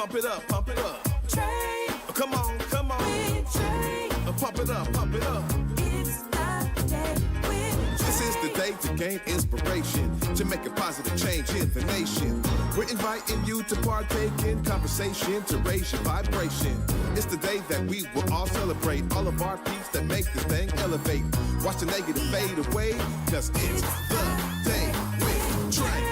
Pump it up, pump it up. Trae. Come on, come on. With Trae. Pump it up, pump it up. It's the day with Trae. This is the day to gain inspiration, to make a positive change in the nation. We're inviting you to partake in conversation, to raise your vibration. It's the day that we will all celebrate all of our peeps that make this thing elevate. Watch the negative fade away, cause it's the day with Trae.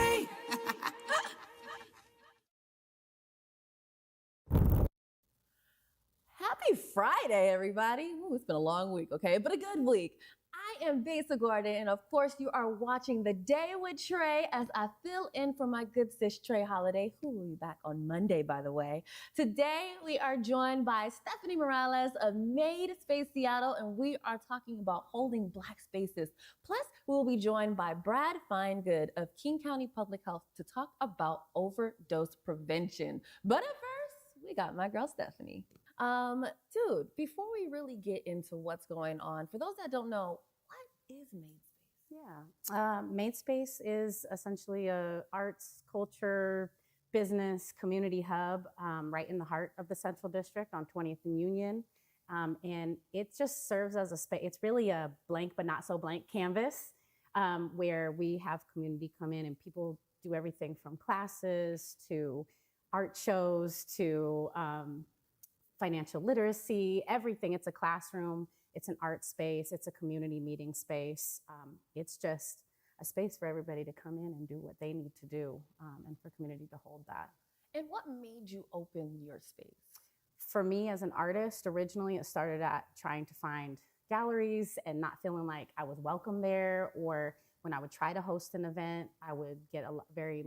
Happy Friday, everybody. Ooh, it's been a long week, okay? But a good week. I am Besa, and of course you are watching The Day with Trae as I fill in for my good sis Trae Holiday, who will be back on Monday, by the way. Today we are joined by Stephanie Morales of Made Space Seattle, and we are talking about holding Black spaces. Plus, we will be joined by Brad Finegood of King County Public Health to talk about overdose prevention. But at first, we got my girl Stephanie. Dude, before we really get into what's going on, for those that don't know, what is Made Space? Yeah, Made Space is essentially a arts, culture, business, community hub right in the heart of the Central District on 20th and Union. And it just serves as a space. It's really a blank but not so blank canvas where we have community come in and people do everything from classes to art shows to financial literacy, everything. It's a classroom, it's an art space, it's a community meeting space. It's just a space for everybody to come in and do what they need to do and for community to hold that. And what made you open your space? For me as an artist, originally it started at trying to find galleries and not feeling like I was welcome there, or when I would try to host an event, I would get very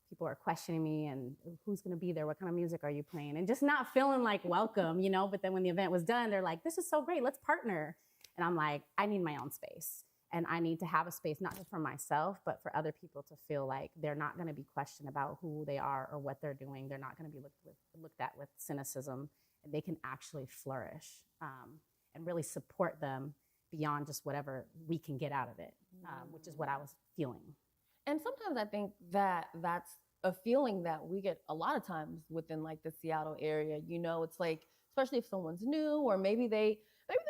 people are questioning me and who's going to be there? What kind of music are you playing? And just not feeling like welcome, you know, but then when the event was done, they're like, this is so great, let's partner. And I'm like, I need my own space. And I need to have a space, not just for myself, but for other people to feel like they're not going to be questioned about who they are or what they're doing. They're not going to be looked at with cynicism, and they can actually flourish and really support them beyond just whatever we can get out of it, which is what I was feeling. And sometimes I think that that's a feeling that we get a lot of times within like the Seattle area. You know, it's like, especially if someone's new, or maybe they're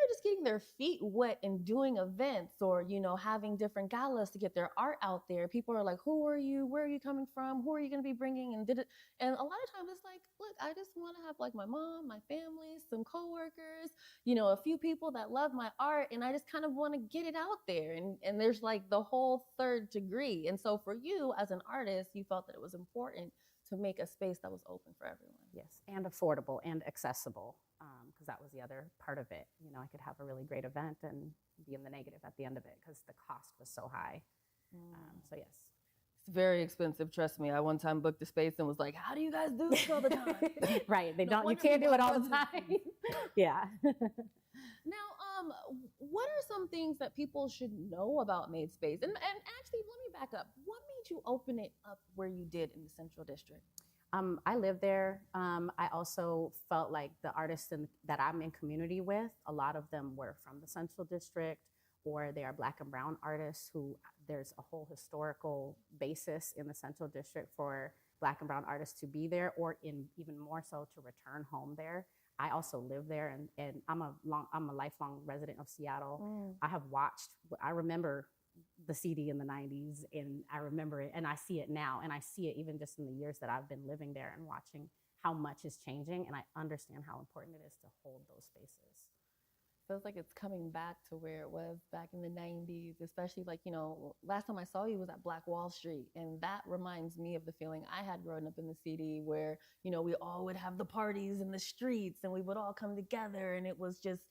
just getting their feet wet and doing events, or, you know, having different galas to get their art out there. People are like, who are you? Where are you coming from? Who are you going to be bringing? And a lot of times it's like, look, I just want to have like my mom, my family, some coworkers, you know, a few people that love my art. And I just kind of want to get it out there. And there's like the whole third degree. And so for you as an artist, you felt that it was important to make a space that was open for everyone. Yes, and affordable and accessible, because that was the other part of it. You know, I could have a really great event and be in the negative at the end of it because the cost was so high. So yes. It's very expensive, trust me. I one time booked a space and was like, how do you guys do this all the time? Right, you can't do it all the time. Yeah. Now, what are some things that people should know about Made Space? And actually, let me back up. What made you open it up where you did in the Central District? I live there. I also felt like the artists that I'm in community with, a lot of them were from the Central District, or they are Black and Brown artists who there's a whole historical basis in the Central District for Black and Brown artists to be there, or even more so to return home there. I also live there, and I'm a lifelong resident of Seattle. I remember the CD in the 90s, and I remember it, and I see it now, and I see it even just in the years that I've been living there and watching how much is changing, and I understand how important it is to hold those spaces. Feels like it's coming back to where it was back in the 90s, especially like, you know, last time I saw you was at Black Wall Street, and that reminds me of the feeling I had growing up in the city where, you know, we all would have the parties in the streets and we would all come together, and it was just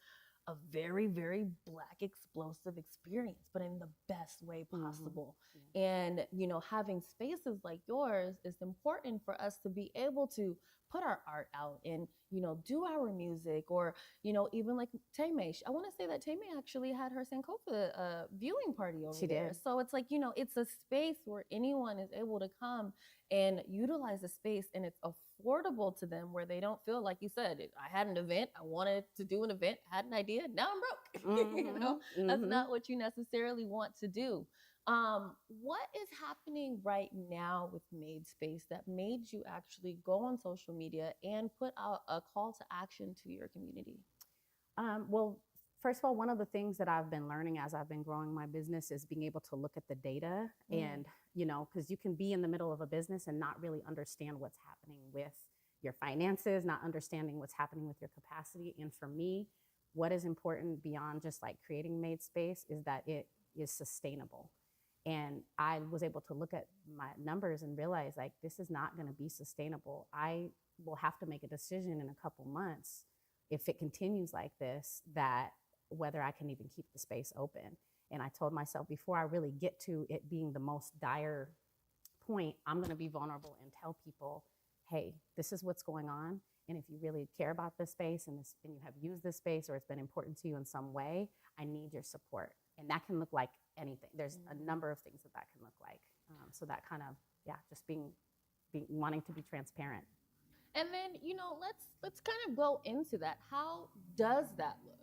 a very, very Black explosive experience, but in the best way possible. Mm-hmm. And, you know, having spaces like yours is important for us to be able to put our art out and, you know, do our music, or, you know, even like Taymay. I want to say that Taymay actually had her Sankofa viewing party over there. Did. So it's like, you know, it's a space where anyone is able to come and utilize the space, and it's affordable to them, where they don't feel like you said, I had an event, I wanted to do an event, had an idea, now I'm broke. Mm-hmm. You know, that's not what you necessarily want to do. What is happening right now with Made Space that made you actually go on social media and put out a call to action to your community? Well, first of all, one of the things that I've been learning as I've been growing my business is being able to look at the data and, because you can be in the middle of a business and not really understand what's happening with your finances, not understanding what's happening with your capacity. And for me, what is important beyond just like creating Made Space is that it is sustainable. And I was able to look at my numbers and realize like, this is not going to be sustainable. I will have to make a decision in a couple months if it continues like this, that whether I can even keep the space open. And I told myself before I really get to it being the most dire point, I'm going to be vulnerable and tell people, hey, this is what's going on. And if you really care about this space and you have used this space or it's been important to you in some way, I need your support. And that can look like anything. There's a number of things that can look like. So that kind of, just being wanting to be transparent. And then, let's kind of go into that. How does that look?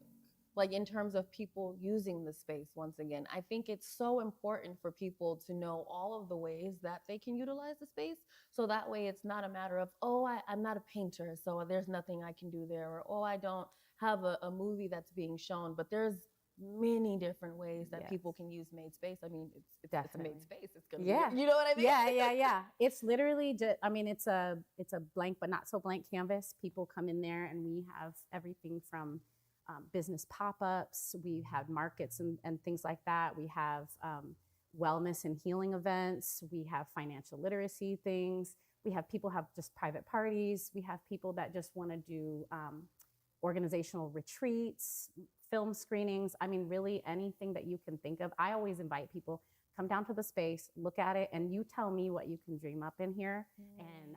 Like in terms of people using the space once again? I think it's so important for people to know all of the ways that they can utilize the space. So that way it's not a matter of, I'm not a painter, so there's nothing I can do there. Or, I don't have a movie that's being shown. But there's many different ways that people can use Made Space. I mean, it's a Made Space. It's gonna be, you know what I mean? Yeah. It's literally just, it's a blank but not so blank canvas. People come in there and we have everything from business pop-ups. We have markets and things like that. We have wellness and healing events. We have financial literacy things. We have people have just private parties. We have people that just want to do organizational retreats, film screenings. I mean, really anything that you can think of. I always invite people, come down to the space, look at it, and you tell me what you can dream up in here. And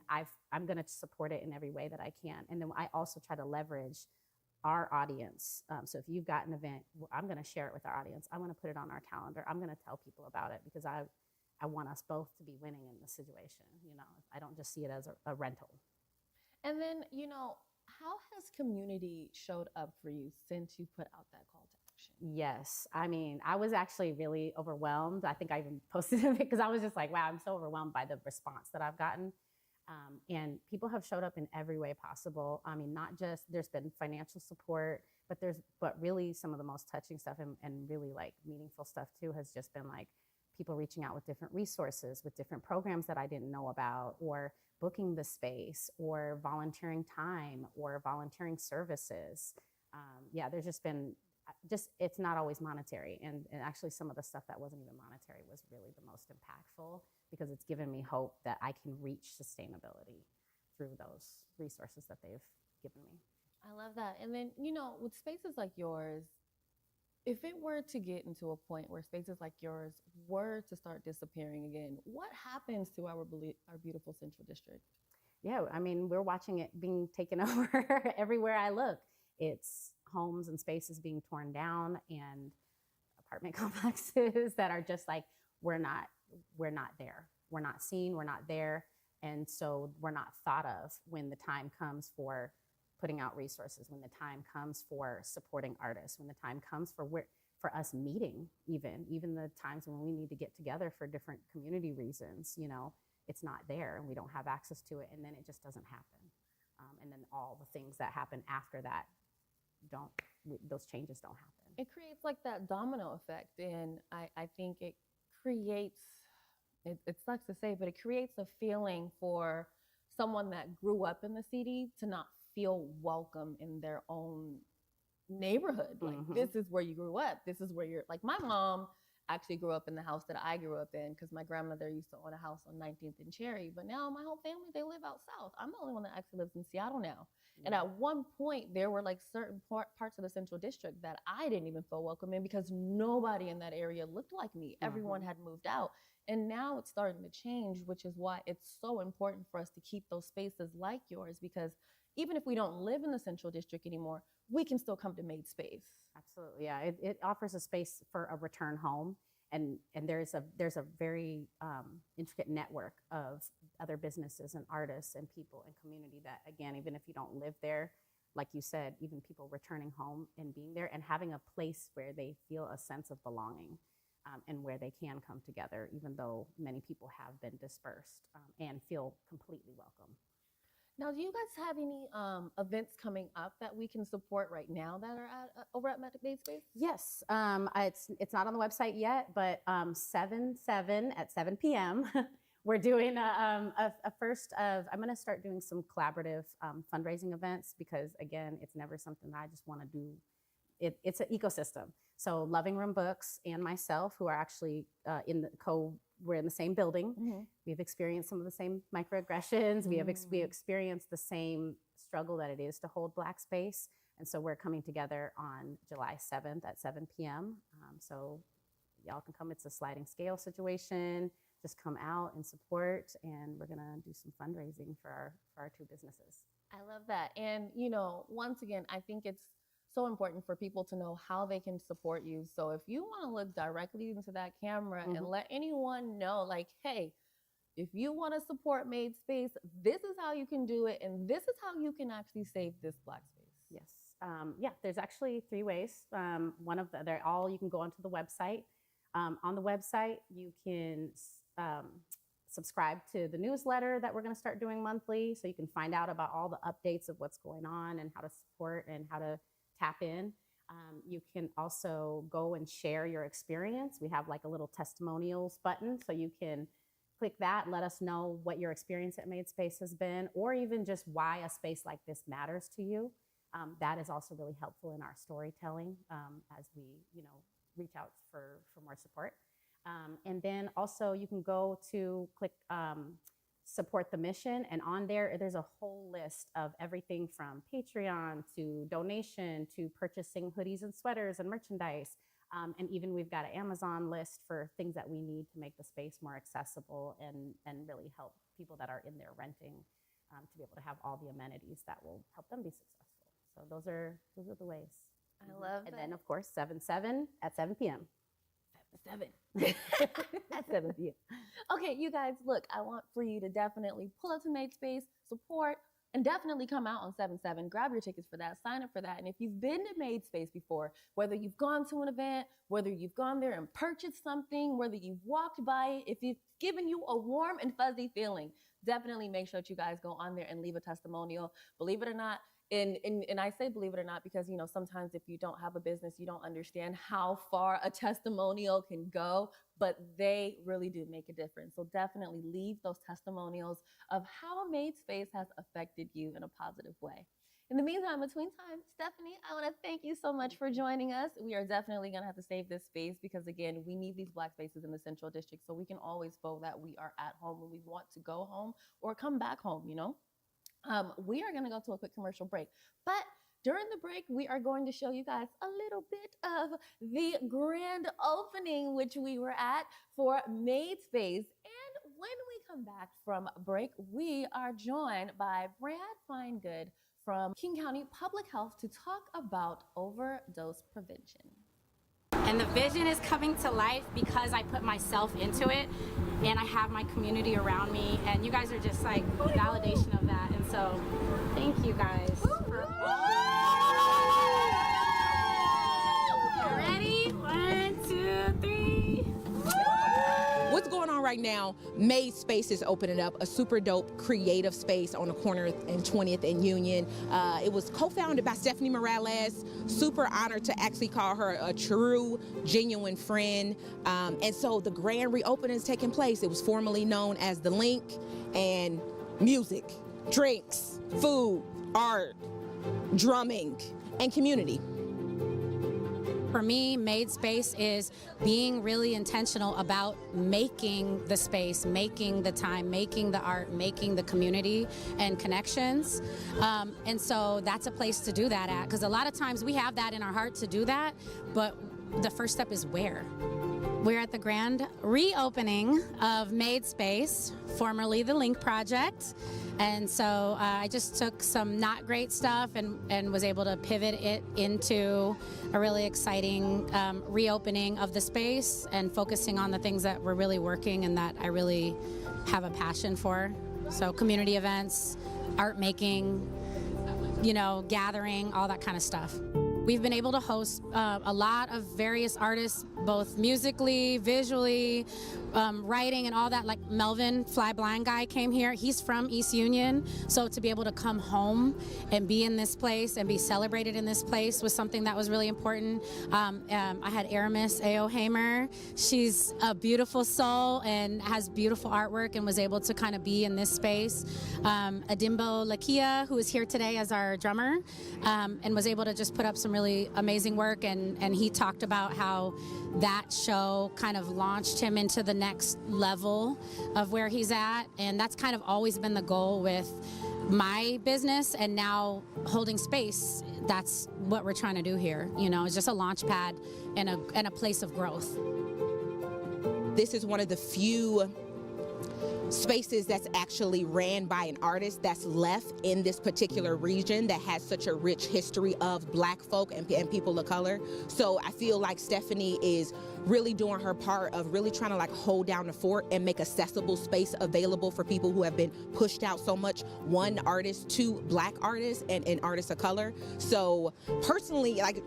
I'm going to support it in every way that I can. And then I also try to leverage our audience. So if you've got an event, I'm going to share it with our audience. I want to put it on our calendar. I'm going to tell people about it because I want us both to be winning in this situation. I don't just see it as a rental. And then, how has community showed up for you since you put out that call to action? Yes. I mean, I was actually really overwhelmed. I think I even posted it because I was just like, wow, I'm so overwhelmed by the response that I've gotten. And people have showed up in every way possible. I mean, not just, there's been financial support, but really some of the most touching stuff and really like meaningful stuff too has just been like people reaching out with different resources, with different programs that I didn't know about, or booking the space, or volunteering time, or volunteering services. There's just been, it's not always monetary. And actually some of the stuff that wasn't even monetary was really the most impactful because it's given me hope that I can reach sustainability through those resources that they've given me. I love that. And then, with spaces like yours, if it were to get into a point where spaces like yours were to start disappearing again, what happens to our beautiful Central District? Yeah, I mean, we're watching it being taken over everywhere I look. It's homes and spaces being torn down and apartment complexes that are just like, we're not there. We're not seen, we're not there. And so we're not thought of when the time comes for putting out resources, when the time comes for supporting artists, when the time comes for us meeting, even the times when we need to get together for different community reasons, it's not there and we don't have access to it. And then it just doesn't happen. And then all the things that happen after that those changes don't happen. It creates like that domino effect. And I think it creates, it sucks to say, but it creates a feeling for someone that grew up in the city to not feel welcome in their own neighborhood. Like, this is where you grew up. This is where you're, like, my mom actually grew up in the house that I grew up in because my grandmother used to own a house on 19th and Cherry. But now my whole family, they live out south. I'm the only one that actually lives in Seattle now. And at one point, there were like certain parts of the Central District that I didn't even feel welcome in because nobody in that area looked like me. Everyone had moved out. And now it's starting to change, which is why it's so important for us to keep those spaces like yours, because even if we don't live in the Central District anymore, we can still come to Made Space. Absolutely, yeah. It offers a space for a return home. And there's a very intricate network of other businesses and artists and people and community that, again, even if you don't live there, like you said, even people returning home and being there and having a place where they feel a sense of belonging. and where they can come together, even though many people have been dispersed, and feel completely welcome. Now, do you guys have any events coming up that we can support right now that are at over at Made Space? Yes, it's not on the website yet, but 7/7 at 7 p.m. we're doing a first of. I'm going to start doing some collaborative fundraising events because, again, it's never something that I just want to do. It's an ecosystem. So Loving Room Books and myself, who are actually we're in the same building. Mm-hmm. We've experienced some of the same microaggressions. We have experienced the same struggle that it is to hold Black space. And so we're coming together on July 7th at 7 p.m. So y'all can come. It's a sliding scale situation. Just come out and support. And we're going to do some fundraising for our two businesses. I love that. And, once again, I think it's so important for people to know how they can support you. So if you want to look directly into that camera and let anyone know, like, hey, if you want to support Made Space, this is how you can do it. And this is how you can actually save this Black space. Yes. There's actually 3 ways. You can go onto the website. On the website, you can subscribe to the newsletter that we're going to start doing monthly. So you can find out about all the updates of what's going on and how to support and how to tap in. You can also go and share your experience. We have like a little testimonials button, so you can click that, let us know what your experience at Made Space has been, or even just why a space like this matters to you. That is also really helpful in our storytelling as we, reach out for more support. And then also you can go to click support the mission, and on there's a whole list of everything from Patreon to donation to purchasing hoodies and sweaters and merchandise, and even we've got an Amazon list for things that we need to make the space more accessible and really help people that are in there renting to be able to have all the amenities that will help them be successful. So those are the ways. I love that. And then of course 7/7 at 7 p.m. 7 at 7 p.m. Okay, you guys, look, I want for you to definitely pull up to Made Space, support, and definitely come out on 7/7. Grab your tickets for that, sign up for that. And if you've been to Made Space before, whether you've gone to an event, whether you've gone there and purchased something, whether you've walked by it, if it's given you a warm and fuzzy feeling, definitely make sure that you guys go on there and leave a testimonial. Believe it or not, and I say believe it or not because, sometimes if you don't have a business, you don't understand how far a testimonial can go, but they really do make a difference. So definitely leave those testimonials of how Made Space has affected you in a positive way. In the meantime, between time, Stephanie, I want to thank you so much for joining us. We are definitely going to have to save this space because, again, we need these Black spaces in the Central District so we can always feel that we are at home when we want to go home or come back home, We are going to go to a quick commercial break, but during the break, we are going to show you guys a little bit of the grand opening, which we were at for Made Space. And when we come back from break, we are joined by Brad Finegood from King County Public Health to talk about overdose prevention. And the vision is coming to life because I put myself into it and I have my community around me, and you guys are just like validation of that. And so thank you guys. Ready? 1, 2, 3. What's going on right now? Made Space is opening up a super dope creative space on the corner in 20th and Union. It was co-founded by Stephanie Morales. Super honored to actually call her a true, genuine friend. And so the grand reopening is taking place. It was formerly known as The Link, and music, drinks, food, art, drumming, and community. For me, Made Space is being really intentional about making the space, making the time, making the art, making the community and connections. And so that's a place to do that at, because a lot of times we have that in our heart to do that, but the first step is where? We're at the grand reopening of Made Space, formerly the Link Project. And so I just took some not great stuff and was able to pivot it into a really exciting reopening of the space and focusing on the things that were really working and that I really have a passion for. So community events, art making, gathering, all that kind of stuff. We've been able to host a lot of various artists, both musically, visually, writing and all that. Like Melvin, Fly Blind Guy, came here. He's from East Union, so to be able to come home and be in this place and be celebrated in this place was something that was really important. I had Aramis A.O. Hamer. She's a beautiful soul and has beautiful artwork and was able to kind of be in this space. Adimbo Lakia, who is here today as our drummer, and was able to just put up some really amazing work, and he talked about how that show kind of launched him into the next level of where he's at, and that's kind of always been the goal with my business, and now holding space, that's what we're trying to do here. You know, it's just a launch pad and a place of growth. This is one of the few spaces that's actually ran by an artist that's left in this particular region that has such a rich history of Black folk and people of color. So I feel like Stephanie is really doing her part of really trying to like hold down the fort and make accessible space available for people who have been pushed out so much, one artist, two Black artists and artists of color. So personally, like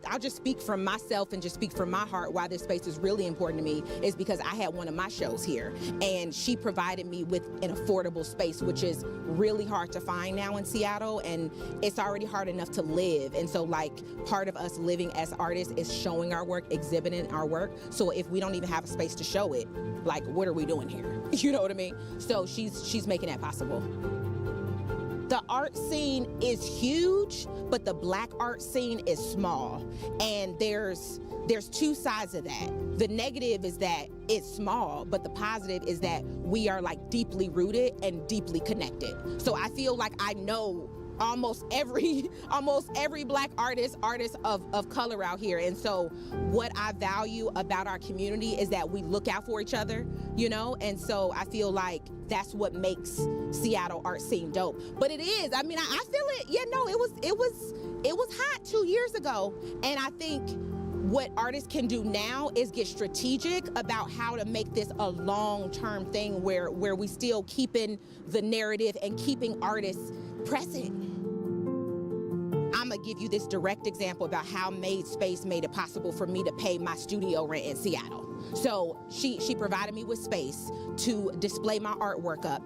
I'll just speak from myself and just speak from my heart why this space is really important to me is because I had one of my shows here and she provided me with an affordable space, which is really hard to find now in Seattle, and it's already hard enough to live. And so like part of us living as artists is showing our work, exhibiting our work. So if we don't even have a space to show it, like what are we doing here? You know what I mean? So she's making that possible. The art scene is huge, but the Black art scene is small. And there's two sides of that. The negative is that it's small, but the positive is that we are like deeply rooted and deeply connected. So I feel like I know almost every Black artist of color out here. And so what I value about our community is that we look out for each other, you know? And so I feel like that's what makes Seattle art scene dope. But it is, I mean, I feel it, yeah, no, it was hot 2 years ago. And I think what artists can do now is get strategic about how to make this a long-term thing where we still keeping the narrative and keeping artists present. I'm gonna give you this direct example about how Made Space made it possible for me to pay my studio rent in Seattle. So she provided me with space to display my artwork up.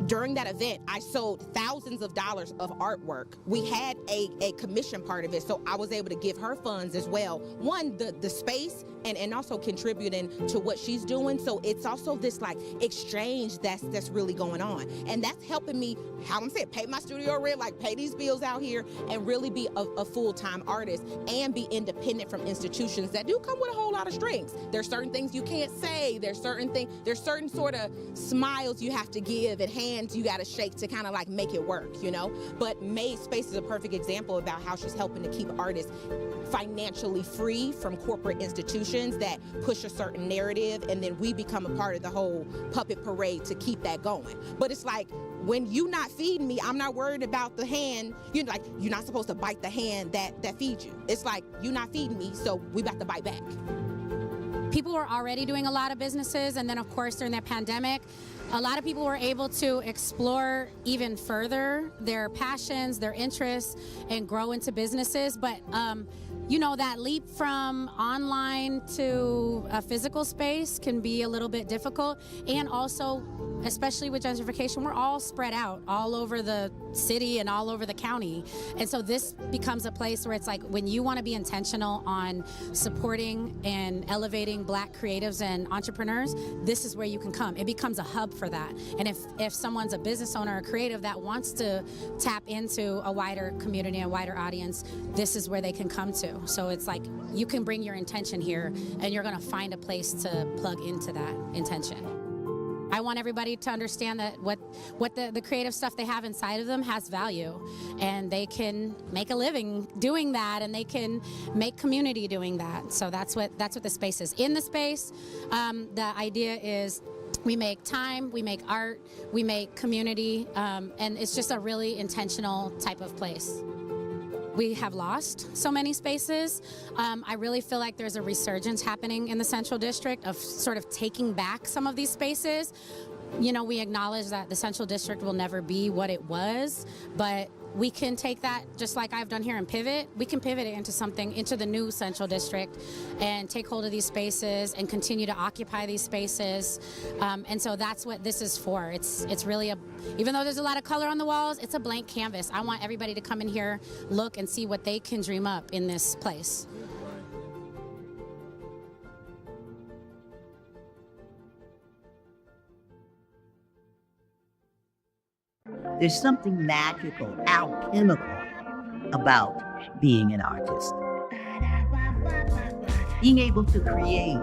During that event, I sold thousands of dollars of artwork. We had a commission part of it, so I was able to give her funds as well. One, the space, and also contributing to what she's doing. So it's also this like exchange that's really going on. And that's helping me, how I'm saying, pay my studio rent, like pay these bills out here and really be a full-time artist and be independent from institutions that do come with a whole lot of strings. There's certain things you can't say. There's certain sort of smiles you have to give and hands you got to shake to kind of like make it work, you know? But Made Space is a perfect example about how she's helping to keep artists financially free from corporate institutions that push a certain narrative, and then we become a part of the whole puppet parade to keep that going. But it's like, when you not feeding me, I'm not worried about the hand. You're like, you're not supposed to bite the hand that feeds you. It's like, you're not feeding me, so we about to bite back. People were already doing a lot of businesses, and then of course during that pandemic, a lot of people were able to explore even further their passions, their interests, and grow into businesses. But you know, that leap from online to a physical space can be a little bit difficult. And also, especially with gentrification, we're all spread out all over the city and all over the county. And so this becomes a place where it's like, when you want to be intentional on supporting and elevating Black creatives and entrepreneurs, this is where you can come. It becomes a hub for that. And if someone's a business owner or creative that wants to tap into a wider community and wider audience, this is where they can come to. So it's like, you can bring your intention here and you're going to find a place to plug into that intention. I want everybody to understand that what the creative stuff they have inside of them has value, and they can make a living doing that, and they can make community doing that. So that's what the space is. In the space, the idea is we make time, we make art, we make community, and it's just a really intentional type of place. We have lost so many spaces. I really feel like there's a resurgence happening in the Central District of sort of taking back some of these spaces. You know, we acknowledge that the Central District will never be what it was, but we can take that, just like I've done here, and pivot. We can pivot it into something, into the new Central District, and take hold of these spaces and continue to occupy these spaces. And so that's what this is for. It's really even though there's a lot of color on the walls, it's a blank canvas. I want everybody to come in here, look, and see what they can dream up in this place. There's something magical, alchemical about being an artist. Being able to create,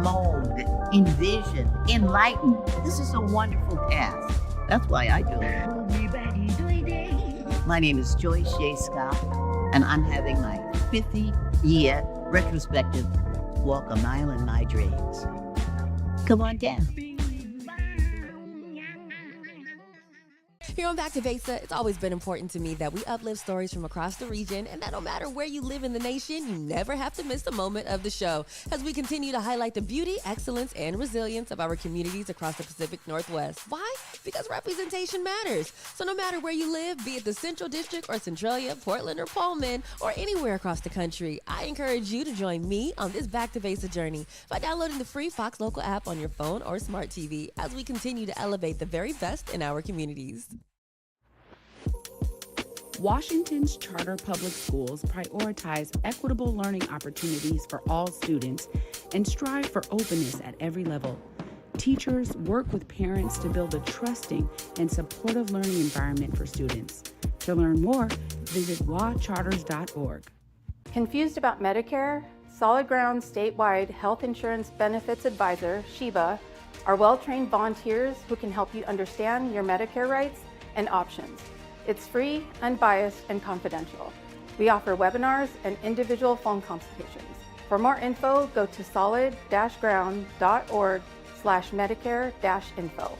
mold, envision, enlighten. This is a wonderful task. That's why I do it. My name is Joyce Shea Scott, and I'm having my 50-year retrospective walk a mile in my dreams. Come on down. Here on Back to Besa, it's always been important to me that we uplift stories from across the region, and that no matter where you live in the nation, you never have to miss a moment of the show as we continue to highlight the beauty, excellence, and resilience of our communities across the Pacific Northwest. Why? Because representation matters. So no matter where you live, be it the Central District or Centralia, Portland or Pullman, or anywhere across the country, I encourage you to join me on this Back to Besa journey by downloading the free Fox Local app on your phone or smart TV as we continue to elevate the very best in our communities. Washington's charter public schools prioritize equitable learning opportunities for all students and strive for openness at every level. Teachers work with parents to build a trusting and supportive learning environment for students. To learn more, visit wacharters.org. Confused about Medicare? Solid Ground statewide health insurance benefits advisor, Sheba, are well-trained volunteers who can help you understand your Medicare rights and options. It's free, unbiased, and confidential. We offer webinars and individual phone consultations. For more info, go to solid-ground.org/Medicare-info.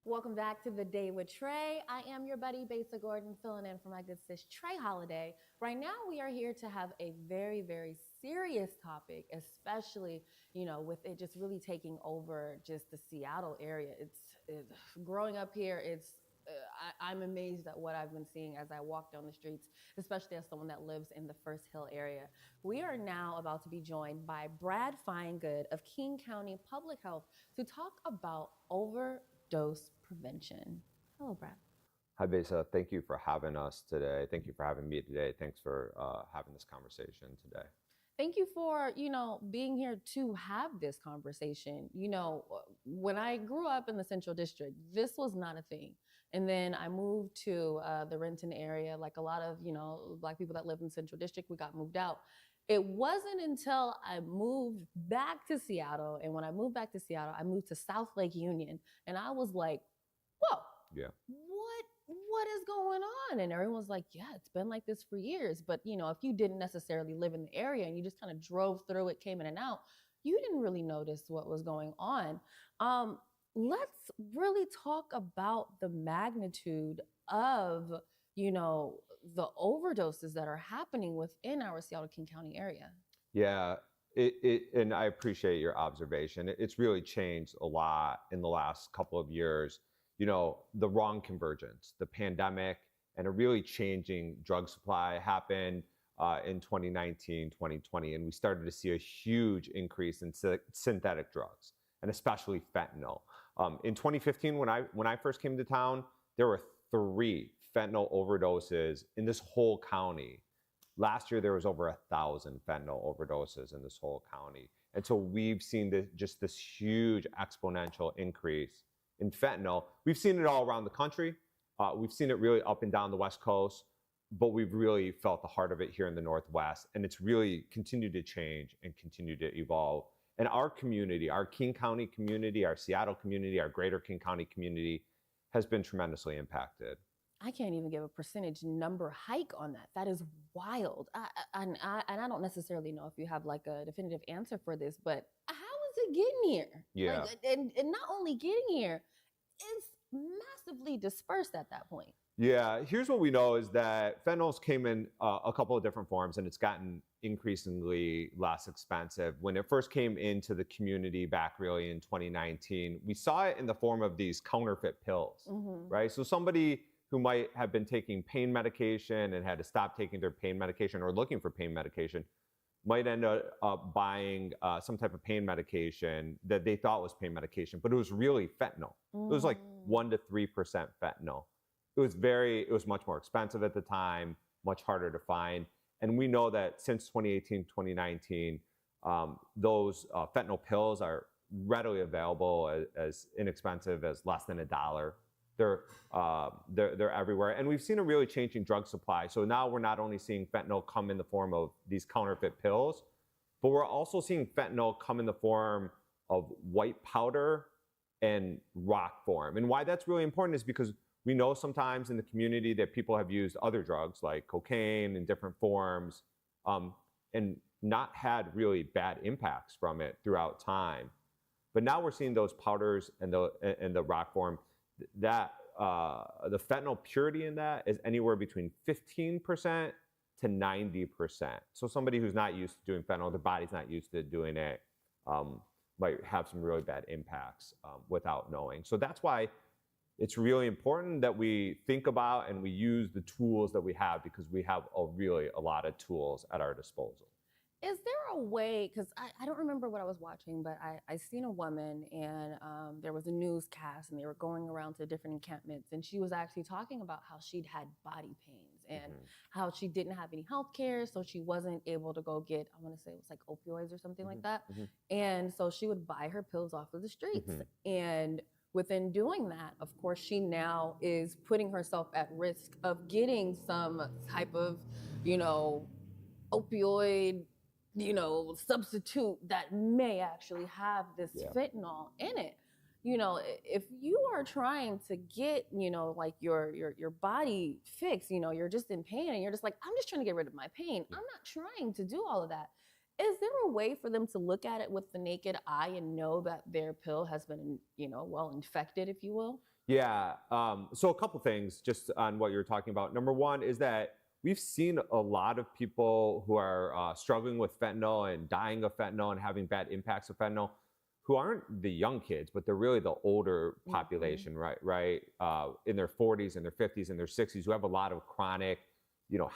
Welcome back to The Day with Trae. I am your buddy, Besa Gordon, filling in for my good sis, Trae Holiday. Right now, we are here to have a very, very serious topic, especially, with it just really taking over just the Seattle area. It's growing up here, I'm amazed at what I've been seeing as I walk down the streets, especially as someone that lives in the First Hill area. We are now about to be joined by Brad Finegood of King County Public Health to talk about overdose prevention. Hello, Brad. Hi, Besa. Thank you for having us today. Thank you for having me today. Thanks for having this conversation today. Thank you for, being here to have this conversation. When I grew up in the Central District, this was not a thing. And then I moved to the Renton area. Like a lot of, Black people that live in the Central District, we got moved out. It wasn't until I moved back to Seattle. And when I moved back to Seattle, I moved to South Lake Union. And I was like, whoa, yeah, what is going on? And everyone's like, yeah, it's been like this for years. But, if you didn't necessarily live in the area and you just kind of drove through it, came in and out, you didn't really notice what was going on. Let's really talk about the magnitude of, the overdoses that are happening within our Seattle-King County area. Yeah, and I appreciate your observation. It's really changed a lot in the last couple of years. The wrong convergence, the pandemic, and a really changing drug supply happened in 2019, 2020, and we started to see a huge increase in synthetic drugs, and especially fentanyl. In 2015, when I first came to town, there were 3 fentanyl overdoses in this whole county. Last year, there was over 1,000 fentanyl overdoses in this whole county. And so we've seen this huge exponential increase in fentanyl. We've seen it all around the country. We've seen it really up and down the West Coast, but we've really felt the heart of it here in the Northwest. And it's really continued to change and continue to evolve. And our community, our King County community, our Seattle community, our greater King County community has been tremendously impacted. I can't even give a percentage number hike on that. That is wild. And I don't necessarily know if you have like a definitive answer for this, but how is it getting here? Yeah. And not only getting here, it's massively dispersed at that point. Yeah, here's what we know is that fentanyls came in a couple of different forms, and it's gotten increasingly less expensive. When it first came into the community back really in 2019, we saw it in the form of these counterfeit pills, right? So somebody who might have been taking pain medication and had to stop taking their pain medication or looking for pain medication might end up buying some type of pain medication that they thought was pain medication, but it was really fentanyl. It was like 1 to 3% fentanyl. It was much more expensive at the time, much harder to find. And we know that since 2018, 2019, those fentanyl pills are readily available as inexpensive as less than $1. They're everywhere. And we've seen a really changing drug supply. So now we're not only seeing fentanyl come in the form of these counterfeit pills, but we're also seeing fentanyl come in the form of white powder and rock form. And why that's really important is because we know sometimes in the community that people have used other drugs like cocaine in different forms and not had really bad impacts from it throughout time. But now we're seeing those powders and the rock form, that the fentanyl purity in that is anywhere between 15% to 90%. So somebody who's not used to doing fentanyl, their body's not used to doing it, might have some really bad impacts without knowing. So that's why it's really important that we think about and we use the tools that we have, because we have a lot of tools at our disposal. Is there a way, because I don't remember what I was watching, but I seen a woman and there was a newscast and they were going around to different encampments, and she was actually talking about how she'd had body pains and how she didn't have any health care, so she wasn't able to go get, I want to say it was like opioids or something like that. And so she would buy her pills off of the streets. And within doing that, of course, she now is putting herself at risk of getting some type of, opioid, substitute that may actually have this fentanyl in it. If you are trying to get, like your body fixed, you're just in pain and you're just like, I'm just trying to get rid of my pain. I'm not trying to do all of that. Is there a way for them to look at it with the naked eye and know that their pill has been, well infected, if you will? Yeah. So a couple things just on what you're talking about. Number one is that we've seen a lot of people who are struggling with fentanyl and dying of fentanyl and having bad impacts of fentanyl, who aren't the young kids, but they're really the older population, right? In their 40s and their 50s and their 60s, who have a lot of chronic,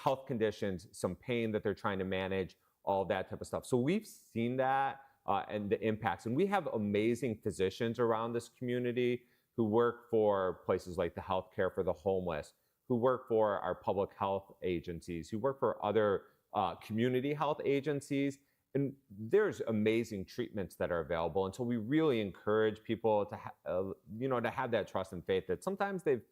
health conditions, some pain that they're trying to manage, all that type of stuff. So we've seen that and the impacts. And we have amazing physicians around this community who work for places like the Healthcare for the Homeless, who work for our public health agencies, who work for other community health agencies. And there's amazing treatments that are available. And so we really encourage people to, to have that trust and faith that sometimes they've,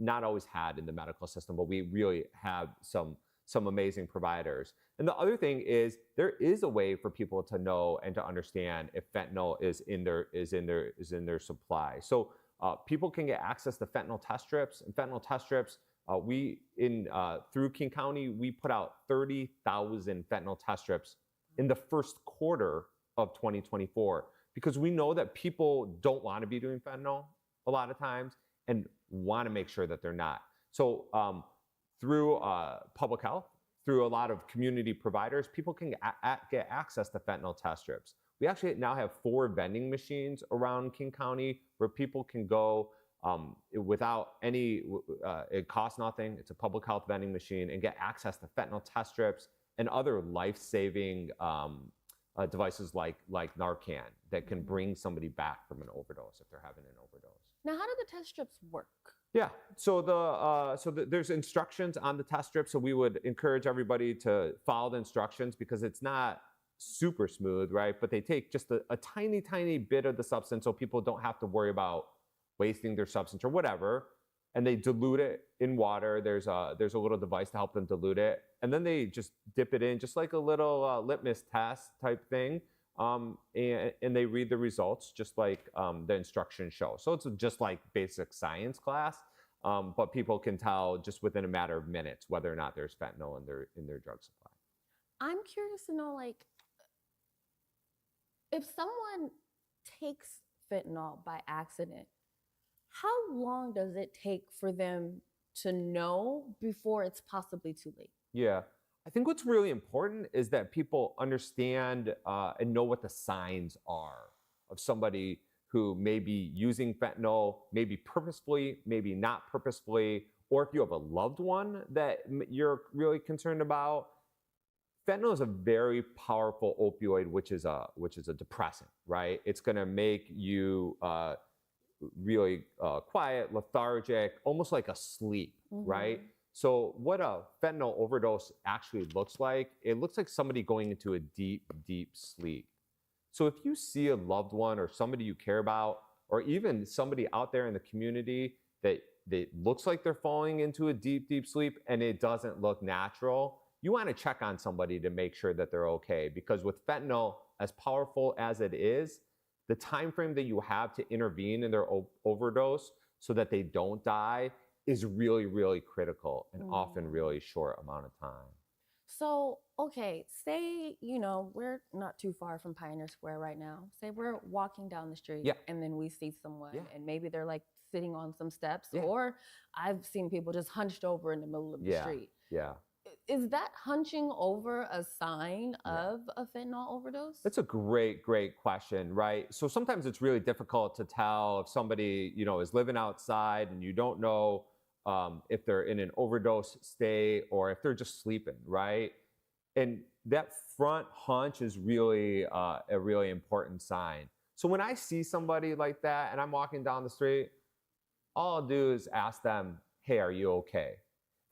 not always had in the medical system, but we really have some amazing providers. And the other thing is there is a way for people to know and to understand if fentanyl is in their supply. So people can get access to fentanyl test strips. And fentanyl test strips, through King County, we put out 30,000 fentanyl test strips in the first quarter of 2024, because we know that people don't want to be doing fentanyl a lot of times and want to make sure that they're not. So through public health, through a lot of community providers, people can get access to fentanyl test strips. We actually now have 4 vending machines around King County where people can go without any, it costs nothing. It's a public health vending machine, and get access to fentanyl test strips and other life-saving devices like Narcan that can bring somebody back from an overdose if they're having an overdose. Now, how do the test strips work? Yeah, so there's instructions on the test strip. So we would encourage everybody to follow the instructions, because it's not super smooth, right? But they take just a tiny, tiny bit of the substance, so people don't have to worry about wasting their substance or whatever. And they dilute it in water. There's a little device to help them dilute it, and then they just dip it in, just like a little litmus test type thing. And they read the results just like the instructions show. So it's just like basic science class, but people can tell just within a matter of minutes whether or not there's fentanyl in their drug supply. I'm curious to know, like, if someone takes fentanyl by accident, how long does it take for them to know before it's possibly too late? Yeah. I think what's really important is that people understand and know what the signs are of somebody who may be using fentanyl, maybe purposefully, maybe not purposefully, or if you have a loved one that you're really concerned about. Fentanyl is a very powerful opioid, which is a depressant, right? It's going to make you really quiet, lethargic, almost like asleep, right? So what a fentanyl overdose actually looks like, it looks like somebody going into a deep, deep sleep. So if you see a loved one or somebody you care about, or even somebody out there in the community that looks like they're falling into a deep, deep sleep and it doesn't look natural, you want to check on somebody to make sure that they're okay. Because with fentanyl, as powerful as it is, the time frame that you have to intervene in their overdose so that they don't die is really, really critical and often really short amount of time. So, okay, say, we're not too far from Pioneer Square right now. Say we're walking down the street and then we see someone and maybe they're like sitting on some steps, or I've seen people just hunched over in the middle of the street. Yeah. Is that hunching over a sign of a fentanyl overdose? That's a great, great question, right? So sometimes it's really difficult to tell if somebody, is living outside and you don't know if they're in an overdose state or if they're just sleeping, right? And that front hunch is really a really important sign. So when I see somebody like that and I'm walking down the street, all I'll do is ask them, hey, are you okay?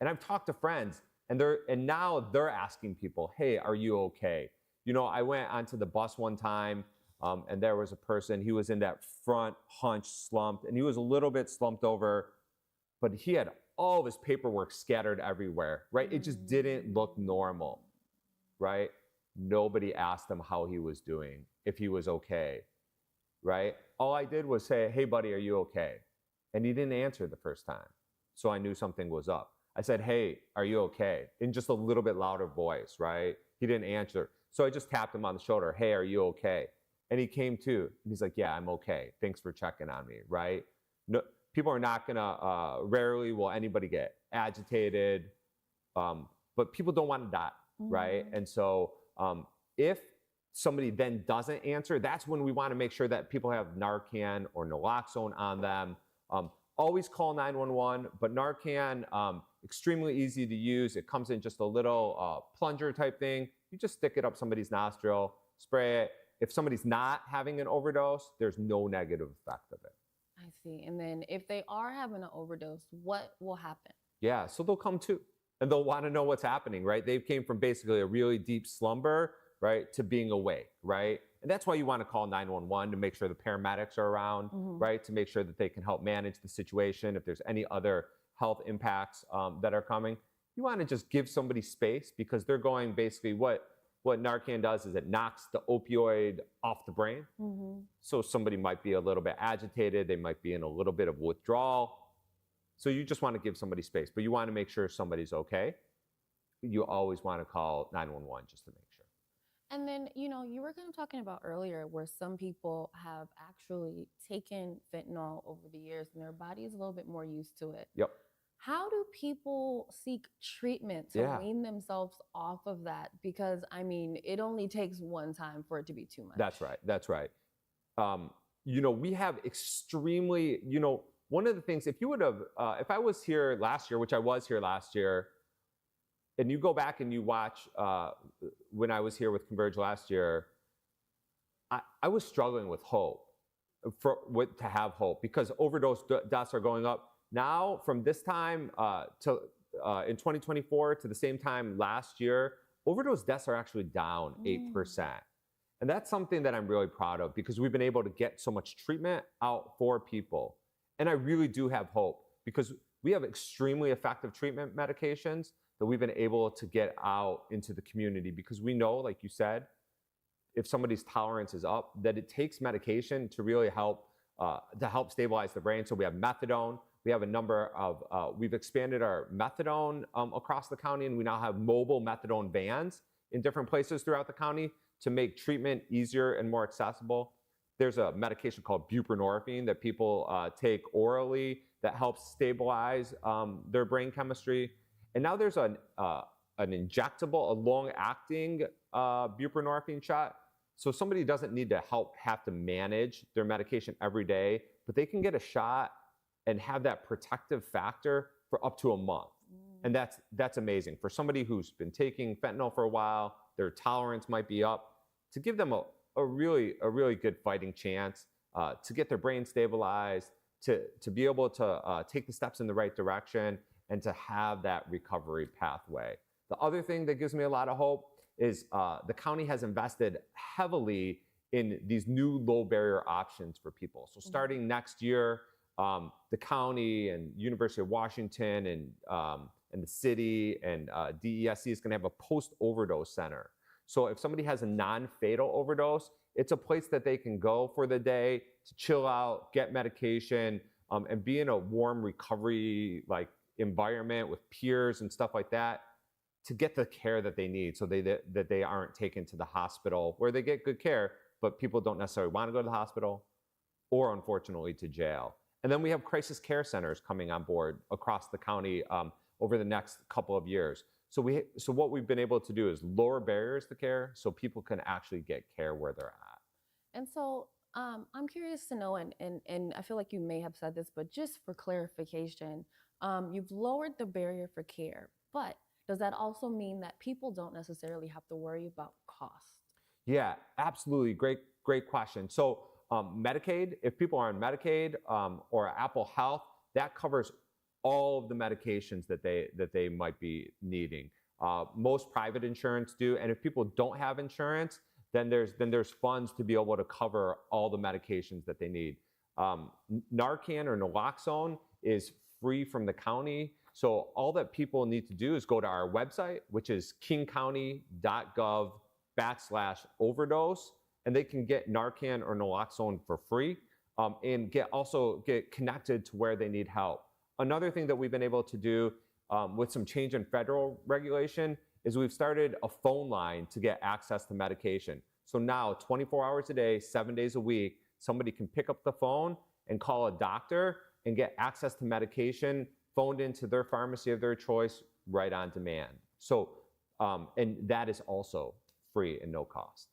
And I've talked to friends and now they're asking people, hey, are you okay? I went onto the bus one time and there was a person, he was in that front hunch slumped and he was a little bit slumped over, but he had all of his paperwork scattered everywhere, right? It just didn't look normal, right? Nobody asked him how he was doing, if he was okay, right? All I did was say, hey, buddy, are you okay? And he didn't answer the first time. So I knew something was up. I said, hey, are you okay? In just a little bit louder voice, right? He didn't answer. So I just tapped him on the shoulder. Hey, are you okay? And he came to, and he's like, yeah, I'm okay. Thanks for checking on me, right? No, people are not gonna, rarely will anybody get agitated, but people don't want to die, right? And so if somebody then doesn't answer, that's when we want to make sure that people have Narcan or naloxone on them. Always call 911, but Narcan, extremely easy to use. It comes in just a little plunger type thing. You just stick it up somebody's nostril, spray it. If somebody's not having an overdose, there's no negative effect of it. I see. And then if they are having an overdose, what will happen? Yeah, so they'll come to, and they'll want to know what's happening, right? They came from basically a really deep slumber, right, to being awake, right? And that's why you want to call 911 to make sure the paramedics are around, right? To make sure that they can help manage the situation. If there's any other health impacts that are coming, you want to just give somebody space because they're going basically what Narcan does is it knocks the opioid off the brain. So somebody might be a little bit agitated. They might be in a little bit of withdrawal. So you just want to give somebody space, but you want to make sure somebody's okay. You always want to call 911 just to make sure. And then, you were kind of talking about earlier where some people have actually taken fentanyl over the years and their body is a little bit more used to it. Yep. How do people seek treatment to wean themselves off of that? Because, it only takes one time for it to be too much. That's right. That's right. We have extremely, one of the things, if you would have, if I was here last year, which I was here last year, and you go back and you watch when I was here with Converge last year, I was struggling with hope, to have hope, because overdose deaths are going up. Now, from this time in 2024 to the same time last year, overdose deaths are actually down 8%. And that's something that I'm really proud of because we've been able to get so much treatment out for people. And I really do have hope because we have extremely effective treatment medications that we've been able to get out into the community because we know, like you said, if somebody's tolerance is up, that it takes medication to really help stabilize the brain. So we have methadone. We have a number of, we've expanded our methadone across the county, and we now have mobile methadone vans in different places throughout the county to make treatment easier and more accessible. there's a medication called buprenorphine that people take orally that helps stabilize their brain chemistry. And now there's an injectable, a long-acting buprenorphine shot. So somebody doesn't need to have to manage their medication every day, but they can get a shot and have that protective factor for up to a month. And that's amazing. For somebody who's been taking fentanyl for a while, their tolerance might be up, to give them a really good fighting chance to get their brain stabilized, to be able to take the steps in the right direction, and to have that recovery pathway. The other thing that gives me a lot of hope is the county has invested heavily in these new low barrier options for people. So starting next year, the county and University of Washington and the city and DESC is going to have a post-overdose center. So if somebody has a non-fatal overdose, it's a place that they can go for the day to chill out, get medication, and be in a warm recovery environment with peers and stuff like that to get the care that they need, so that they aren't taken to the hospital where they get good care, but people don't necessarily want to go to the hospital or, unfortunately, to jail. And then we have crisis care centers coming on board across the county over the next couple of years. So what we've been able to do is lower barriers to care so people can actually get care where they're at. And so I'm curious to know, and I feel like you may have said this, but just for clarification, you've lowered the barrier for care, but does that also mean that people don't necessarily have to worry about cost? Yeah, absolutely. Great question. So Medicaid, if people are on Medicaid or Apple Health, that covers all of the medications that they might be needing. Most private insurance do, and if people don't have insurance, then there's funds to be able to cover all the medications that they need. Narcan or naloxone is free from the county, so all that people need to do is go to our website, which is kingcounty.gov/overdose, and they can get Narcan or naloxone for free, and also get connected to where they need help. Another thing that we've been able to do with some change in federal regulation is we've started a phone line to get access to medication. So now 24 hours a day, 7 days a week, somebody can pick up the phone and call a doctor and get access to medication phoned into their pharmacy of their choice right on demand. So, and that is also free and no cost.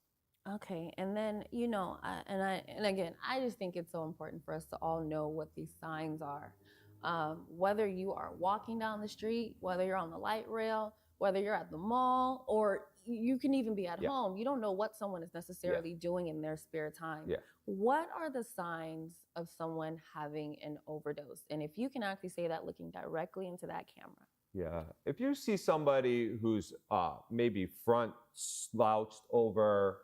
Okay, and then, and again, I just think it's so important for us to all know what these signs are. Whether you are walking down the street, whether you're on the light rail, whether you're at the mall, or you can even be at home, you don't know what someone is necessarily doing in their spare time. Yeah. What are the signs of someone having an overdose? And if you can actually say that looking directly into that camera. Yeah, if you see somebody who's maybe front slouched over,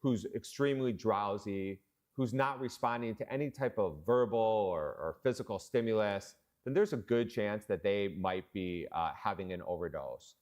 who's extremely drowsy, who's not responding to any type of verbal or physical stimulus, then there's a good chance that they might be having an overdose.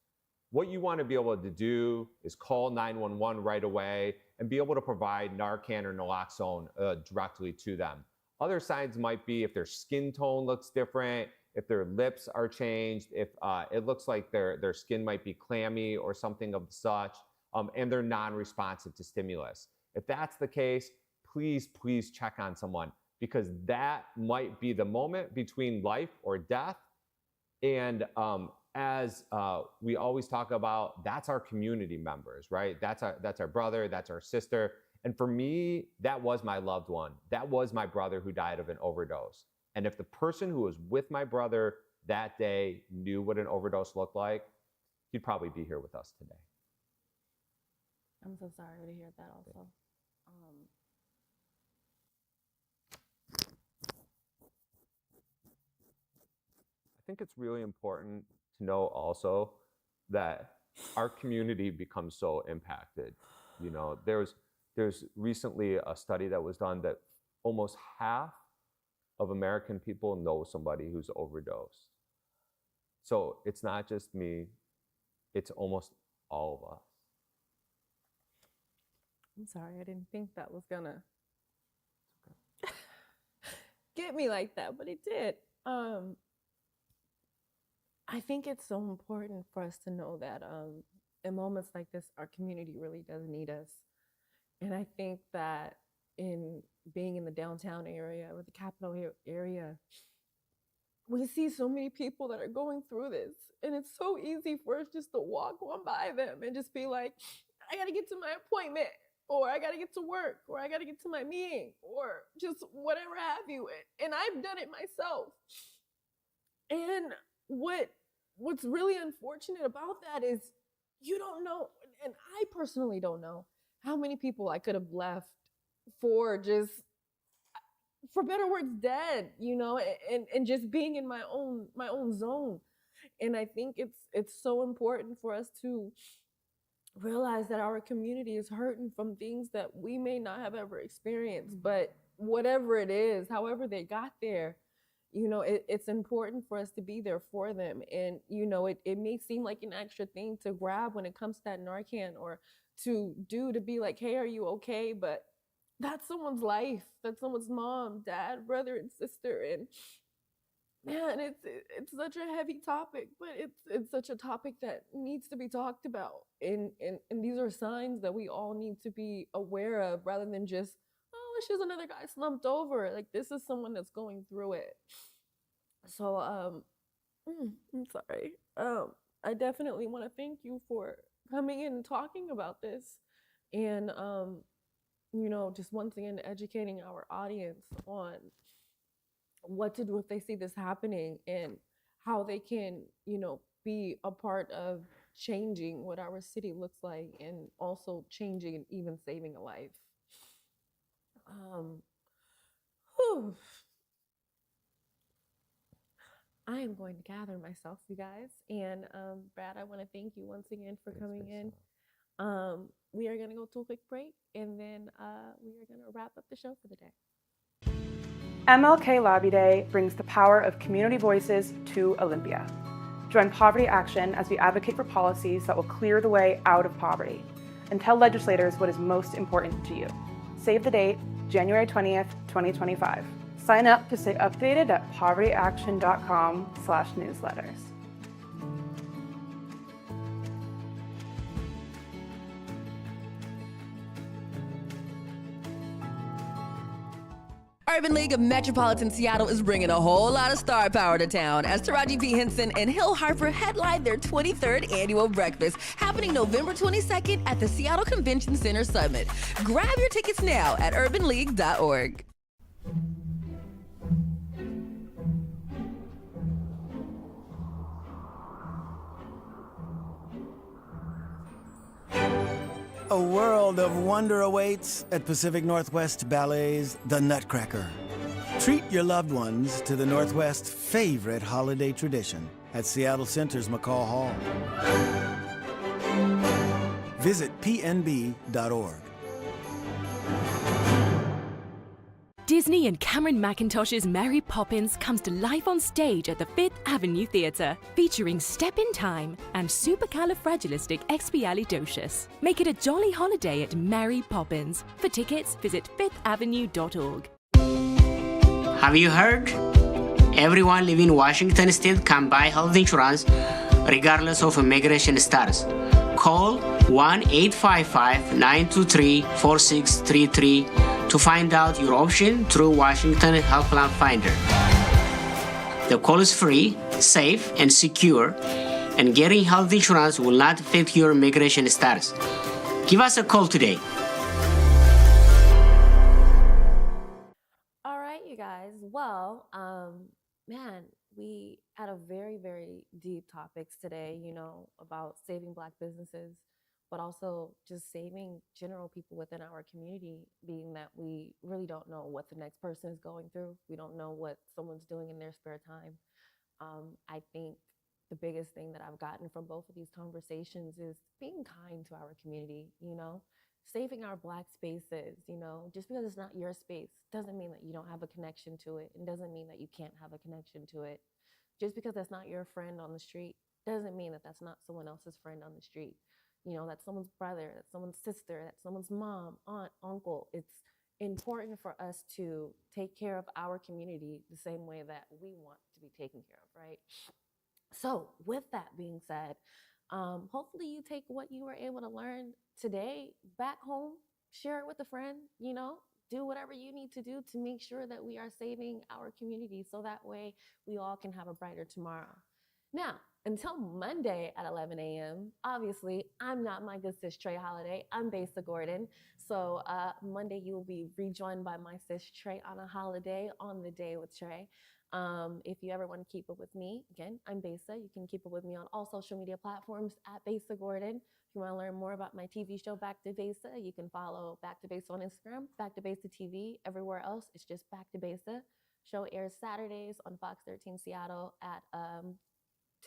What you want to be able to do is call 911 right away and be able to provide Narcan or naloxone directly to them. Other signs might be if their skin tone looks different, if their lips are changed, if it looks like their skin might be clammy or something of such, and they're non-responsive to stimulus. If that's the case, please check on someone, because that might be the moment between life or death. And as we always talk about, that's our community members, right? That's our brother, that's our sister. And for me, that was my loved one. That was my brother who died of an overdose. And if the person who was with my brother that day knew what an overdose looked like, he'd probably be here with us today. I'm so sorry to hear that also. I think it's really important to know also that our community becomes so impacted. You know, there's recently a study that was done that almost half of American people know somebody who's overdosed. So it's not just me, it's almost all of us. I'm sorry, I didn't think that was gonna get me like that, but it did. I think it's so important for us to know that in moments like this, our community really does need us. And I think that in being in the downtown area or the capital area, we see so many people that are going through this, and it's so easy for us just to walk on by them and just be like, I gotta get to my appointment, or I gotta get to work, or I gotta get to my meeting, or just whatever have you. And I've done it myself. And what's really unfortunate about that is you don't know, and I personally don't know how many people I could have left for just, for better words, dead, you know, and just being in my own zone. And I think it's so important for us to realize that our community is hurting from things that we may not have ever experienced, but whatever it is, however they got there, you know, it's important for us to be there for them. And, you know, it may seem like an extra thing to grab when it comes to that Narcan, or to do, to be like, hey, are you okay? But that's someone's life. That's someone's mom, dad, brother, and sister. And man, it's such a heavy topic, but it's such a topic that needs to be talked about. And these are signs that we all need to be aware of, rather than just, oh, it's just another guy slumped over. Like, this is someone that's going through it. So I'm sorry. I definitely want to thank you for coming in and talking about this, and you know, just once again educating our audience on what to do if they see this happening, and how they can, you know, be a part of changing what our city looks like, and also changing and even saving a life. Whew. I am going to gather myself, you guys. And Brad, I want to thank you once again for coming in. We are going to go to a quick break, and then we are going to wrap up the show for the day. MLK Lobby Day brings the power of community voices to Olympia. Join Poverty Action as we advocate for policies that will clear the way out of poverty, and tell legislators what is most important to you. Save the date, January 20th, 2025. Sign up to stay updated at povertyaction.com/newsletters. Urban League of Metropolitan Seattle is bringing a whole lot of star power to town as Taraji P. Henson and Hill Harper headline their 23rd annual breakfast, happening November 22nd at the Seattle Convention Center Summit. Grab your tickets now at urbanleague.org. A world of wonder awaits at Pacific Northwest Ballet's The Nutcracker. Treat your loved ones to the Northwest's favorite holiday tradition at Seattle Center's McCall Hall. Visit pnb.org. Disney and Cameron McIntosh's Mary Poppins comes to life on stage at the Fifth Avenue Theatre, featuring Step in Time and Supercalifragilisticexpialidocious. Make it a jolly holiday at Mary Poppins. For tickets, visit fifthavenue.org. Have you heard? Everyone living in Washington State can buy health insurance regardless of immigration status. Call 1-855-923-4633 to find out your option through Washington Health Plan Finder. The call is free, safe, and secure, and getting health insurance will not affect your immigration status. Give us a call today. All right, you guys. Well, man, we had a very, very deep topics today, you know, about saving Black businesses, but also just saving general people within our community, being that we really don't know what the next person is going through. We don't know what someone's doing in their spare time. I think the biggest thing that I've gotten from both of these conversations is being kind to our community, you know, saving our Black spaces. You know, just because it's not your space doesn't mean that you don't have a connection to it, and doesn't mean that you can't have a connection to it. Just because that's not your friend on the street doesn't mean that that's not someone else's friend on the street. You know, that's someone's brother, that's someone's sister, that's someone's mom, aunt, uncle. It's important for us to take care of our community the same way that we want to be taken care of, right? So with that being said, hopefully you take what you were able to learn today back home, share it with a friend, you know, do whatever you need to do to make sure that we are saving our community so that way we all can have a brighter tomorrow. Now, until Monday at 11 a.m., obviously, I'm not my good sis Trae Holiday. I'm Besa Gordon. So Monday, you will be rejoined by my sis Trae on a holiday on the day with Trae. If you ever want to keep up with me, again, I'm Besa. You can keep up with me on all social media platforms at Besa Gordon. If you want to learn more about my TV show, Back to Besa, you can follow Back to Besa on Instagram, Back to Besa TV. Everywhere else, it's just Back to Besa. Show airs Saturdays on Fox 13 Seattle at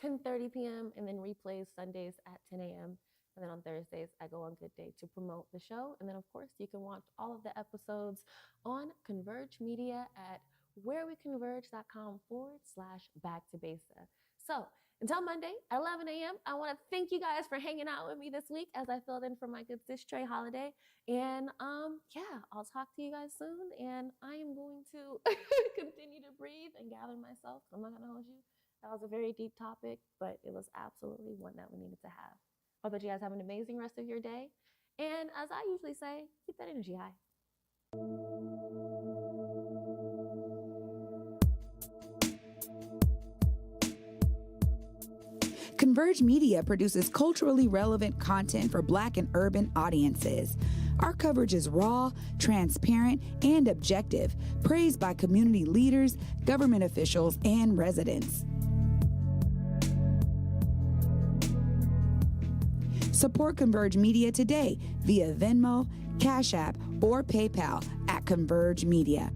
10:30 p.m. and then replays Sundays at 10 a.m. And then on Thursdays, I go on Good Day to promote the show. And then, of course, you can watch all of the episodes on Converge Media at whereweconverge.com/Back to Besa. So until Monday at 11 a.m., I want to thank you guys for hanging out with me this week as I filled in for my good sis Trae Holiday. And yeah, I'll talk to you guys soon. And I am going to continue to breathe and gather myself. I'm not going to hold you. That was a very deep topic, but it was absolutely one that we needed to have. Hope that you guys have an amazing rest of your day. And as I usually say, keep that energy high. Converge Media produces culturally relevant content for Black and urban audiences. Our coverage is raw, transparent, and objective, praised by community leaders, government officials, and residents. Support Converge Media today via Venmo, Cash App, or PayPal at Converge Media.